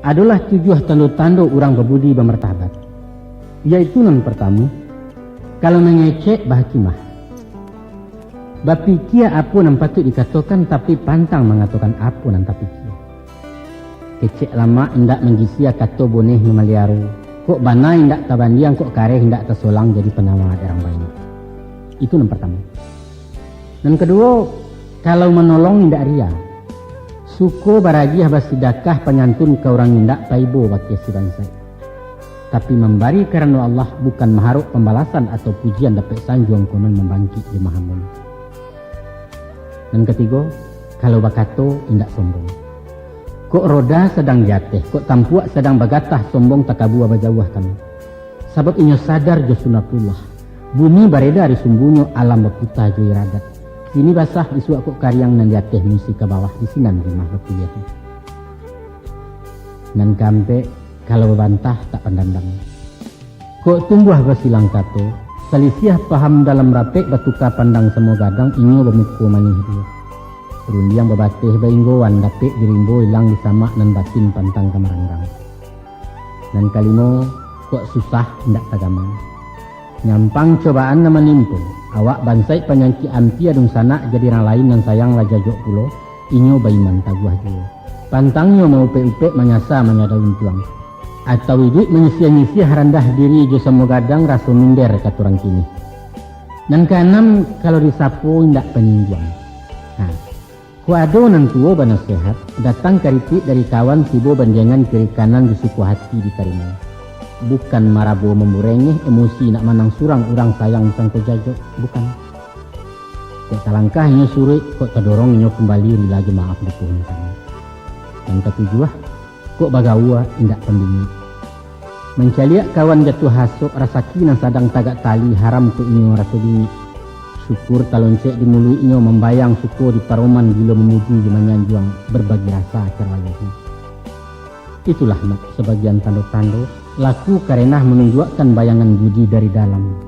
adalah 7 tanda-tanda orang berbudi bermartabat. Yaitu yang pertama, kalau mengecek bahakimah. Bapikir apa yang patut dikatakan tapi pantang mengatakan apa yang tak pikir. Kecek lama hendak menggisia kata boneh memaliaru. Kok bana hendak tabandiang, kok kare hendak tersolang jadi penawar orang banyak. Itu yang pertama. Dan kedua, kalau menolong hendak ria. Suko baragiah basidakah penyantun ke orang hendak paibo baki si bansai. Tapi memberi kerana Allah bukan mengharap pembalasan atau pujian dapat sanjuang konon membangkit di mahamun. Dan ketiga, kalau bakato hendak sombong. Kok roda sedang jatuh, kok tampuak sedang bagatah sombong takabu abajawah kami. Sebab inyo sadar jo sunatullah. Bumi bareda dari sumbunya alam berputar jo iradat. Sini basah disuak kok karyang nan jatuh musi ke bawah di sinan rumah berkuliah. Nan kampe kalau bantah tak pandandang. Kok tumbuh bersilang kato, selisih paham dalam rapek batuka pandang semua gadang inyo bermuku manih dia. Perundiang berbatih bainggoan dapik dirimbo hilang disamak nan batin pantang kemerangrang. Dan kalimo kok susah hendak tagamang. Nyampang cobaan nama nimpung. Awak bansai penyangki ampi adung sanak jadi orang lain yang sayang lajajok pulo. Inyo baiman taguah juga. Pantangnya mau upe-upe menyasa menyadaun tuang. Atau hidup menyisia-nyisia harandah diri jo semua gadang rasa minder kata orang kini. Dan keenam kalau disapu hendak peninjuang. Nah, kuado nan tuo banasehat datang karitik dari kawan tibo banjangan kiri kanan di suku hati di Karimau. Bukan marabo memburengeh emosi nak manang surang orang sayang sang terjajok, bukan. Kok talangkahnya surit, kok terdorongnya kembali lagi maaf dipuhun kami. Dan ketujuh, kok bagawa indak pendingin. Mencaliak kawan jatuh hasuk rasaki nan sadang tagak tali haram tu inyo rasa dingin. Syukur taloncek di mulut inyo membayang syukur di paroman bila memuji di menyanjuang berbagi rasa cara lehi. Itulah mak sebagian tanda-tanda laku karena menunjukkan bayangan budi dari dalam.